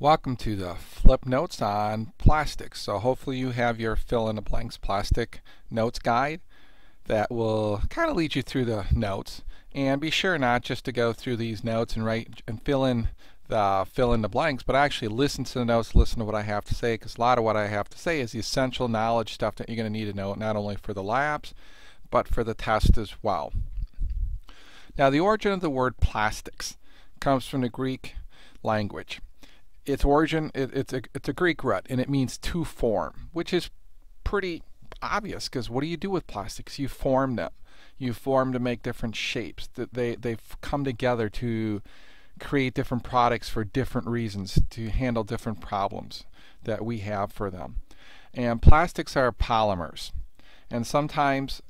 Welcome to the flip notes on plastics. So hopefully you have your fill in the blanks plastic notes guide that will kind of lead you through the notes. And be sure not just to go through these notes and write and fill in the blanks, but actually listen to the notes, listen to what I have to say, because a lot of what I have to say is the essential knowledge stuff that you're going to need to know, not only for the labs but for the test as well. Now, the origin of the word plastics comes from the Greek language. Its origin, it's a Greek root, and it means to form, which is pretty obvious, because what do you do with plastics? You form them. You form to make different shapes. They've come together to create different products for different reasons, to handle different problems that we have for them. And plastics are polymers. And sometimes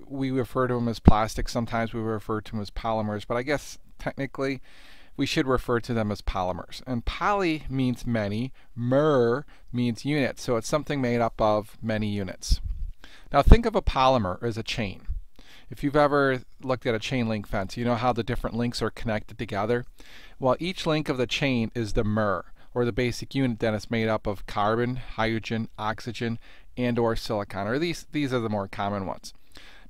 we refer to them as plastics, sometimes we refer to them as polymers, but I guess technically we should refer to them as polymers. And poly means many, mer means unit, so it's something made up of many units. Now think of a polymer as a chain. If you've ever looked at a chain link fence, you know how the different links are connected together? Well, each link of the chain is the mer, or the basic unit that is made up of carbon, hydrogen, oxygen, and or silicon, or these are the more common ones.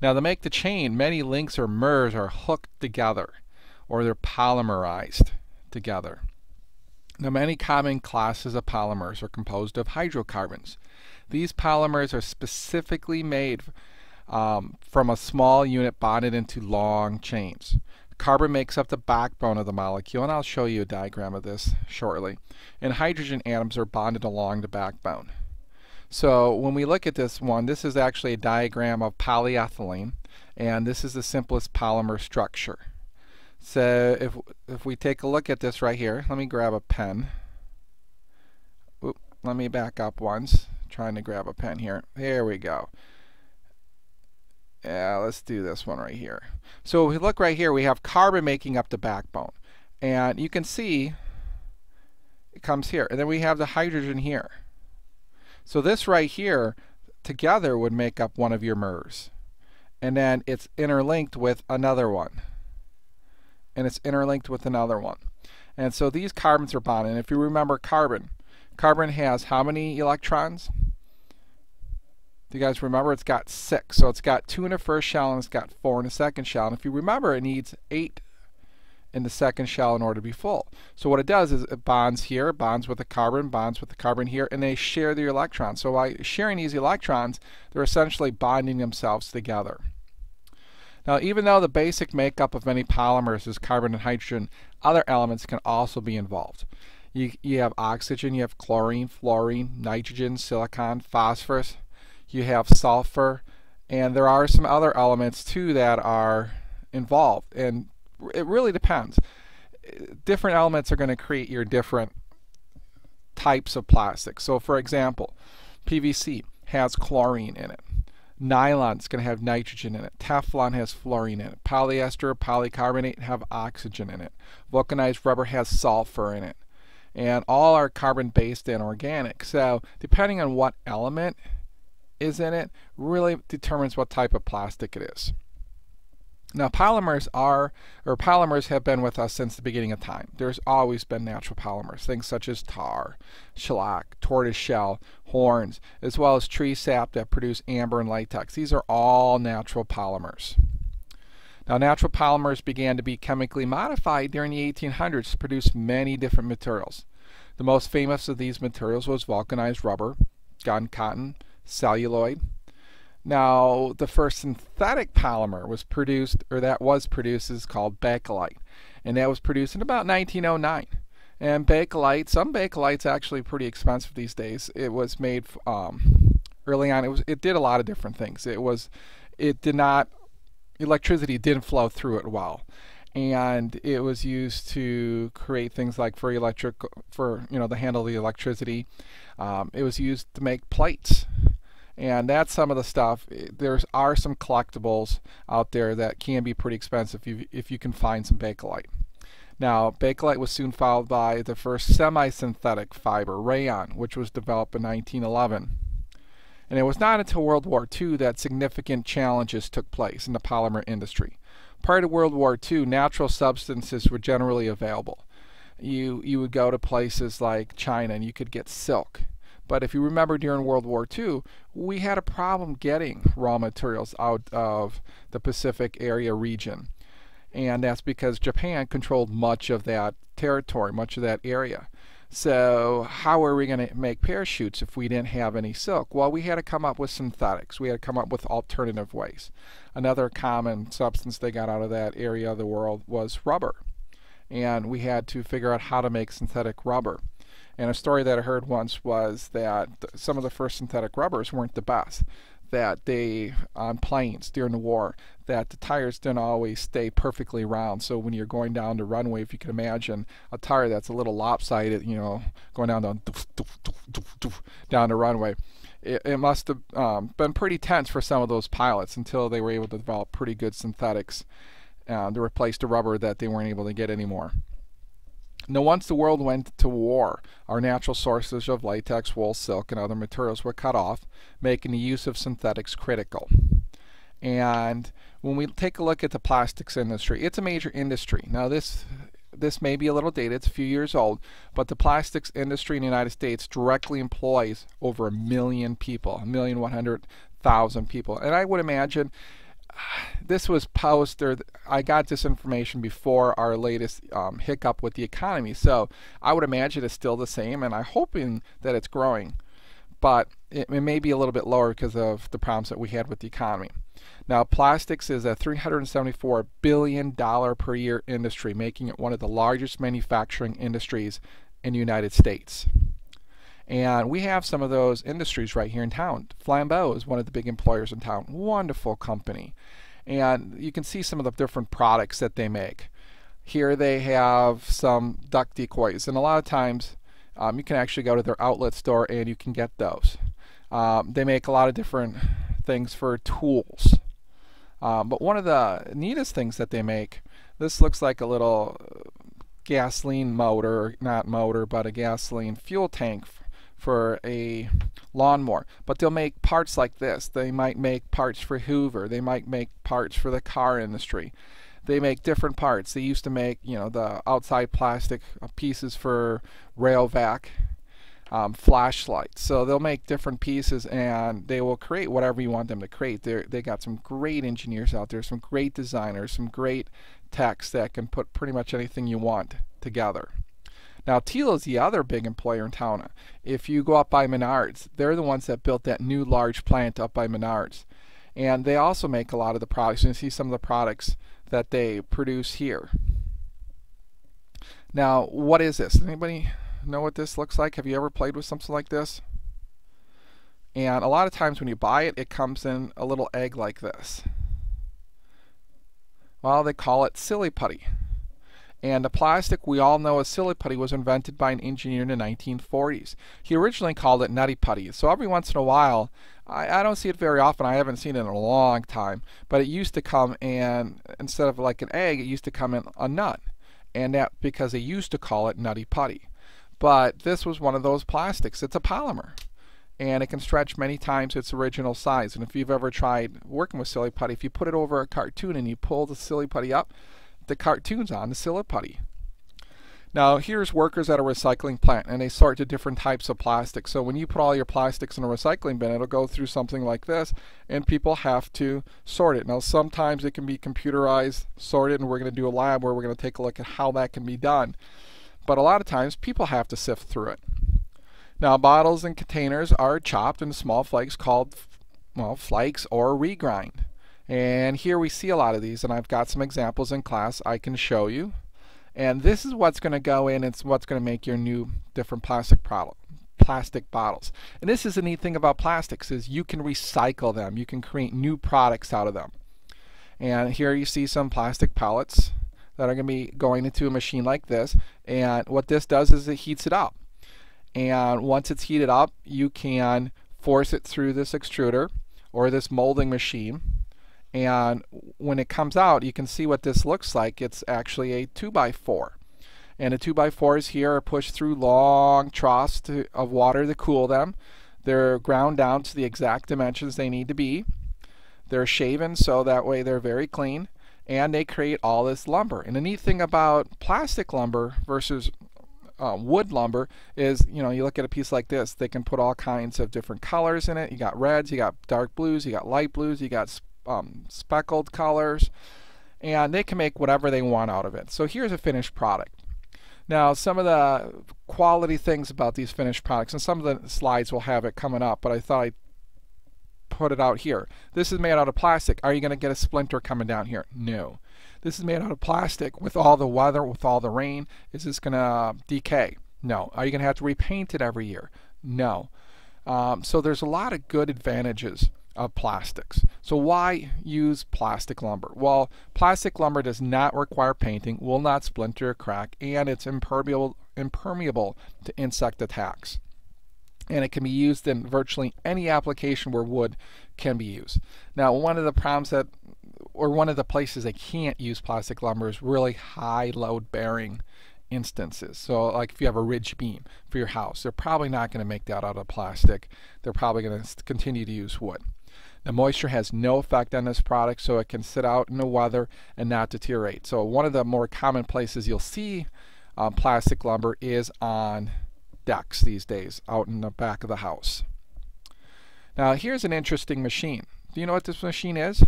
Now to make the chain, many links or mers are hooked together, or they're polymerized together. Now, many common classes of polymers are composed of hydrocarbons. These polymers are specifically made from a small unit bonded into long chains. Carbon makes up the backbone of the molecule, and I'll show you a diagram of this shortly. And hydrogen atoms are bonded along the backbone. So when we look at this one, this is actually a diagram of polyethylene, and this is the simplest polymer structure. So if we take a look at this right here, let me grab a pen. Oop, let me back up once. Trying to grab a pen here. There we go. Yeah, let's do this one right here. So if we look right here, we have carbon making up the backbone. And you can see it comes here. And then we have the hydrogen here. So this right here together would make up one of your mers. And then it's interlinked with another one. And it's interlinked with another one. And so these carbons are bonded. And if you remember carbon has how many electrons? Do you guys remember? It's got 6. So it's got 2 in the first shell and it's got 4 in the second shell. And if you remember, it needs 8 in the second shell in order to be full. So what it does is it bonds here, bonds with the carbon here, and they share the electrons. So by sharing these electrons, they're essentially bonding themselves together. Now, even though the basic makeup of many polymers is carbon and hydrogen, other elements can also be involved. You have oxygen, you have chlorine, fluorine, nitrogen, silicon, phosphorus, you have sulfur, and there are some other elements too that are involved. And it really depends. Different elements are going to create your different types of plastics. So for example, PVC has chlorine in it. Nylon is going to have nitrogen in it. Teflon has fluorine in it. Polyester, polycarbonate have oxygen in it. Vulcanized rubber has sulfur in it. And all are carbon-based and organic. So depending on what element is in it, really determines what type of plastic it is. Now, polymers have been with us since the beginning of time. There's always been natural polymers, things such as tar, shellac, tortoise shell, horns, as well as tree sap that produce amber and latex. These are all natural polymers. Now, natural polymers began to be chemically modified during the 1800s to produce many different materials. The most famous of these materials was vulcanized rubber, gun cotton, celluloid. Now, the first synthetic polymer was produced is called Bakelite, and that was produced in about 1909. And Bakelite, some Bakelite's actually pretty expensive these days. It was made early on. It did a lot of different things. Electricity didn't flow through it well, and it was used to create things like to handle the electricity. It was used to make plates. And that's some of the stuff. There are some collectibles out there that can be pretty expensive if you can find some Bakelite. Now, Bakelite was soon followed by the first semi-synthetic fiber, rayon, which was developed in 1911. And it was not until World War II that significant challenges took place in the polymer industry. Prior to World War II, natural substances were generally available. you would go to places like China and you could get silk. But if you remember during World War II, we had a problem getting raw materials out of the Pacific area region. And that's because Japan controlled much of that territory, much of that area. So how are we going to make parachutes if we didn't have any silk? Well, we had to come up with synthetics. We had to come up with alternative ways. Another common substance they got out of that area of the world was rubber. And we had to figure out how to make synthetic rubber. And a story that I heard once was that some of the first synthetic rubbers weren't the best. That they, on planes during the war, that the tires didn't always stay perfectly round. So when you're going down the runway, if you can imagine a tire that's a little lopsided, you know, going down the runway, it must have been pretty tense for some of those pilots until they were able to develop pretty good synthetics to replace the rubber that they weren't able to get anymore. Now, once the world went to war, our natural sources of latex, wool, silk, and other materials were cut off, making the use of synthetics critical. And when we take a look at the plastics industry, it's a major industry. Now, this may be a little dated, it's a few years old, but the plastics industry in the United States directly employs over 1 million people, 1,100,000 people. And I would imagine this was I got this information before our latest hiccup with the economy, so I would imagine it's still the same, and I'm hoping that it's growing, but it may be a little bit lower because of the problems that we had with the economy. Now, plastics is a $374 billion per year industry, making it one of the largest manufacturing industries in the United States. And we have some of those industries right here in town. Flambeau is one of the big employers in town. Wonderful company. And you can see some of the different products that they make. Here they have some duck decoys. And a lot of times you can actually go to their outlet store and you can get those. They make a lot of different things for tools. But one of the neatest things that they make, this looks like a little gasoline motor, not motor, but a gasoline fuel tank for a lawnmower. But they'll make parts like this. They might make parts for Hoover. They might make parts for the car industry. They make different parts. They used to make, you know, the outside plastic pieces for rail vac, flashlights. So they'll make different pieces and they will create whatever you want them to create. They got some great engineers out there, some great designers, some great techs that can put pretty much anything you want together. Now, Teal is the other big employer in town. If you go up by Menards, they're the ones that built that new large plant up by Menards. And they also make a lot of the products. You can see some of the products that they produce here. Now, what is this? Anybody know what this looks like? Have you ever played with something like this? And a lot of times when you buy it, it comes in a little egg like this. Well, they call it silly putty. And the plastic we all know as silly putty was invented by an engineer in the 1940s. He originally called it nutty putty. So every once in a while, I don't see it very often. I haven't seen it in a long time. But it used to come in, instead of like an egg, it used to come in a nut. And that because they used to call it nutty putty. But this was one of those plastics. It's a polymer. And it can stretch many times its original size. And if you've ever tried working with silly putty, if you put it over a cartoon and you pull the silly putty up, the cartoon's on the silly putty. Now, here's workers at a recycling plant, and they sort the different types of plastic. So when you put all your plastics in a recycling bin, it'll go through something like this, and people have to sort it. Now, sometimes it can be computerized, sorted, and we're going to do a lab where we're going to take a look at how that can be done. But a lot of times, people have to sift through it. Now, bottles and containers are chopped into small flakes called, well, flakes or regrind. And here we see a lot of these, and I've got some examples in class I can show you. And this is what's going to go in. It's what's going to make your new different plastic bottles. And this is the neat thing about plastics is you can recycle them. You can create new products out of them. And here you see some plastic pellets that are going to be going into a machine like this. And what this does is it heats it up. And once it's heated up, you can force it through this extruder or this molding machine. And when it comes out, you can see what this looks like. It's actually a 2x4. And the 2x4s here are pushed through long troughs of water to cool them. They're ground down to the exact dimensions they need to be. They're shaven so that way they're very clean. And they create all this lumber. And the neat thing about plastic lumber versus wood lumber is, you look at a piece like this, they can put all kinds of different colors in it. You got reds, you got dark blues, you got light blues, you got speckled colors, and they can make whatever they want out of it. So here's a finished product. Now, some of the quality things about these finished products, and some of the slides will have it coming up, but I thought I'd put it out here. This is made out of plastic. Are you going to get a splinter coming down here? No. This is made out of plastic. With all the weather, with all the rain, is this going to decay? No. Are you going to have to repaint it every year? No. So there's a lot of good advantages of plastics. So why use plastic lumber? Well, plastic lumber does not require painting, will not splinter or crack, and it's impermeable to insect attacks. And it can be used in virtually any application where wood can be used. Now, one of the problems one of the places they can't use plastic lumber is really high load bearing instances. So like if you have a ridge beam for your house, they're probably not going to make that out of plastic. They're probably going to continue to use wood. The moisture has no effect on this product, so it can sit out in the weather and not deteriorate. So one of the more common places you'll see plastic lumber is on decks these days, out in the back of the house. Now here's an interesting machine. Do you know what this machine is?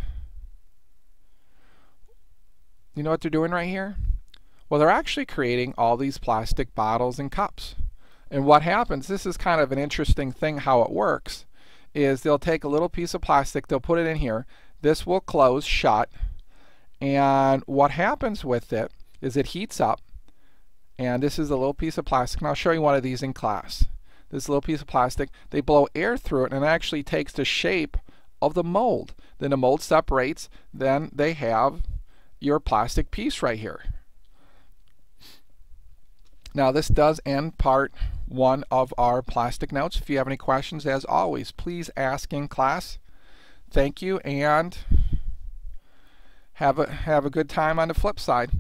You know what they're doing right here? Well, they're actually creating all these plastic bottles and cups. And what happens, this is kind of an interesting thing how it works, is they'll take a little piece of plastic, they'll put it in here, this will close shut, and what happens with it is it heats up, and this is a little piece of plastic, and I'll show you one of these in class. This little piece of plastic, they blow air through it, and it actually takes the shape of the mold. Then the mold separates, then they have your plastic piece right here. Now this does end part 1 of our plastic notes. If you have any questions, as always, please ask in class. Thank you, and have a good time on the flip side.